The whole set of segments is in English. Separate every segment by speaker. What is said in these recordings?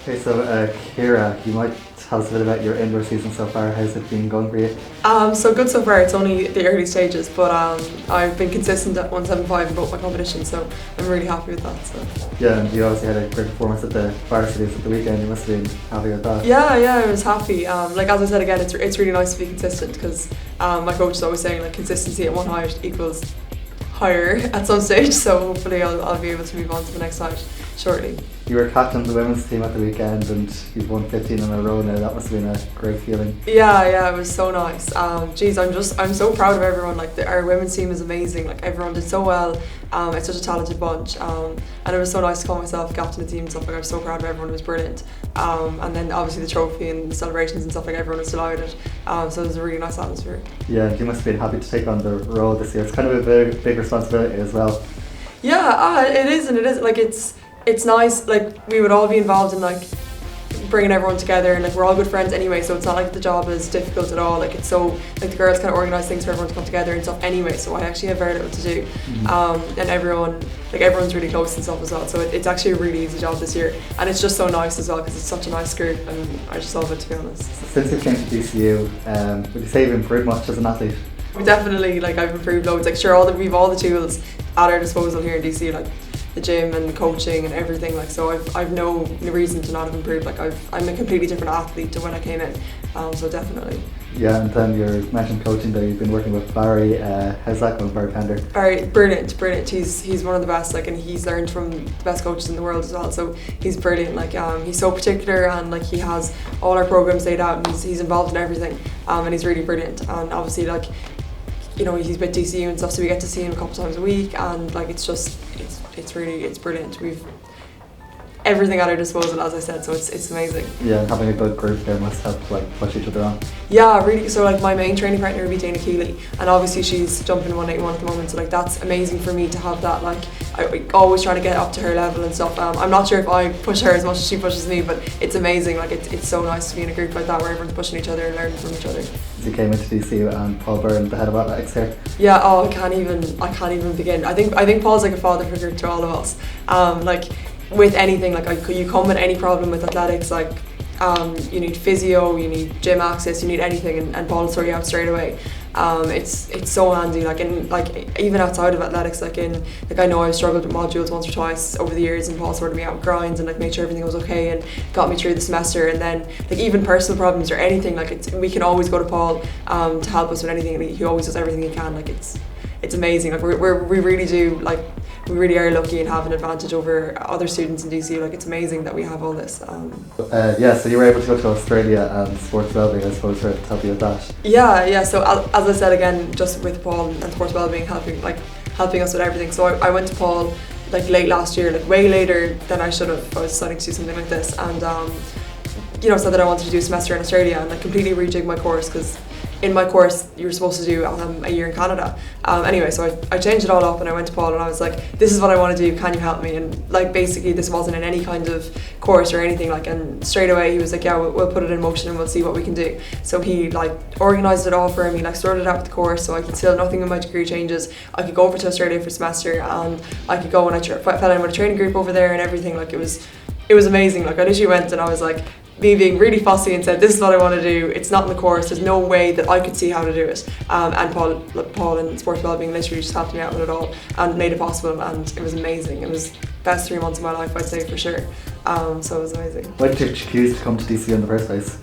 Speaker 1: Okay, so Ciara, you might tell us a bit about your indoor season so far. How's it been going for you?
Speaker 2: So good so far. It's only the early stages, but I've been consistent at 175 in both my competitions, so I'm really happy with that. So.
Speaker 1: Yeah, and you obviously had a great performance at the varsities at the weekend. You must have been happy with that.
Speaker 2: Yeah, I was happy. Like as I said again, it's really nice to be consistent because my coach is always saying like consistency at one height equals higher at some stage. So hopefully I'll be able to move on to the next height shortly.
Speaker 1: You were captain of the women's team at the weekend and you've won 15 in a row now. That must have been a great feeling.
Speaker 2: Yeah, it was so nice. I'm so proud of everyone. Like our women's team is amazing. Like everyone did so well. It's such a talented bunch. And it was so nice to call myself captain of the team and stuff. Like I was so proud of everyone. It was brilliant. And then obviously the trophy and the celebrations and stuff. Like everyone was delighted. So it was a really nice atmosphere.
Speaker 1: Yeah, you must have been happy to take on the role this year. It's kind of a big responsibility as well.
Speaker 2: Yeah, it is, and it is. Like it's nice. Like we would all be involved in like bringing everyone together, and like we're all good friends anyway, so it's not like the job is difficult at all. Like it's so like the girls kind of organise things for everyone to come together and stuff anyway, so I actually have very little to do. And everyone's really close and stuff as well, so it's actually a really easy job this year, and it's just so nice as well because it's such a nice group and I just love it, to be honest.
Speaker 1: Since you came to DCU, would you say you've improved much as an athlete?
Speaker 2: Definitely, like I've improved loads. Like sure, we've all the tools at our disposal here in DCU, like the gym and the coaching and everything, like so I've no reason to not have improved. Like I'm a completely different athlete to when I came in, so definitely.
Speaker 1: Yeah, and then you mentioned coaching there. You've been working with Barry. How's that going, Barry Pender?
Speaker 2: Barry, brilliant. He's one of the best. Like, and he's learned from the best coaches in the world as well. So he's brilliant. Like, he's so particular, and like he has all our programs laid out, and he's involved in everything. And he's really brilliant. And obviously, like, you know, he's with DCU and stuff, so we get to see him a couple times a week, and like it's brilliant. We've everything at our disposal, as I said, so it's amazing.
Speaker 1: Yeah, and having a good group there must help like push each other on.
Speaker 2: Yeah, really. So like my main training partner would be Ciara Kennelly, and obviously she's jumping 181 at the moment, so like that's amazing for me to have that. Like I always trying to get up to her level and stuff. I'm not sure if I push her as much as she pushes me, but it's amazing. Like it's so nice to be in a group like that where everyone's pushing each other and learning from each other.
Speaker 1: As you came into DCU and Paul Byrne, the head of athletics here.
Speaker 2: Yeah, I can't even begin. I think Paul's like a father figure to all of us. Like with anything, like you come with any problem with athletics, like you need physio, you need gym access, you need anything, and Paul will sort you out straight away. It's so handy, like in like even outside of athletics, like I know I've struggled with modules once or twice over the years, and Paul sorted me out with grinds and like made sure everything was okay and got me through the semester. And then like even personal problems or anything, like we can always go to Paul to help us with anything, and he always does everything he can. Like it's amazing. Like we really do, like we really are lucky and have an advantage over other students in DC. Like it's amazing that we have all this.
Speaker 1: Yeah, so you were able to go to Australia and sports wellbeing, I suppose, to help you with that.
Speaker 2: Yeah. So as I said again, just with Paul and sports wellbeing helping us with everything. So I went to Paul like late last year, like way later than I should have. I was deciding to do something like this, and said that I wanted to do a semester in Australia and like completely rejig my course, because in my course you were supposed to do a year in Canada. Anyway, so I changed it all up and I went to Paul and I was like, this is what I want to do, can you help me? And like basically this wasn't in any kind of course or anything, like, and straight away he was like, yeah, we'll put it in motion and we'll see what we can do. So he like organised it all for me, like sorted it out with the course, so I could still nothing in my degree changes. I could go over to Australia for a semester and I could go and I fell in with a training group over there and everything. Like it was amazing. Like I literally went and I was like, me being really fussy and said, this is what I want to do, it's not in the course, there's no way that I could see how to do it, and Paul and sports wellbeing literally just helped me out with it all and made it possible, and it was amazing. It was the best 3 months of my life, I'd say, for sure. So it was amazing.
Speaker 1: Why did you choose to come to DC in the first place?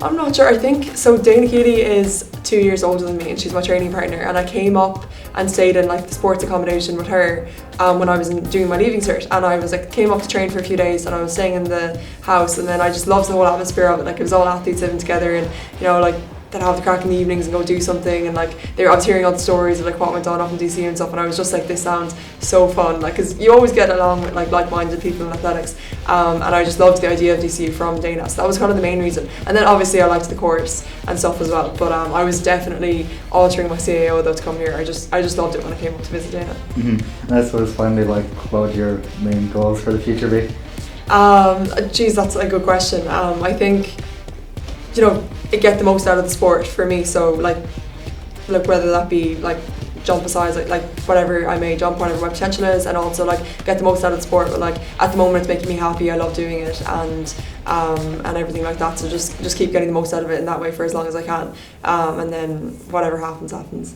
Speaker 2: I'm not sure. I think so. Ciara Kennelly is 2 years older than me, and she's my training partner. And I came up and stayed in like the sports accommodation with her when I was doing my leaving cert. And I was like came up to train for a few days, and I was staying in the house. And then I just loved the whole atmosphere of it. Like it was all athletes living together, and like they'd have the crack in the evenings and go do something. And like I was hearing all the stories of like what went on up in DC and stuff. And I was just like, this sounds so fun. Like because you always get along with like-minded people in athletics. And I just loved the idea of DCU from Dana, so that was kind of the main reason. And then obviously I liked the course and stuff as well, but I was definitely altering my CAO though to come here. I just loved it when I came up to visit Dana.
Speaker 1: And I suppose finally, like, what would your main goals for the future be?
Speaker 2: Geez, that's a good question. I think get the most out of the sport for me, so like whether that be like jump aside like whatever I may jump, whatever my potential is, and also like get the most out of the sport. But like at the moment it's making me happy, I love doing it, and everything like that, so just keep getting the most out of it in that way for as long as I can, and then whatever happens.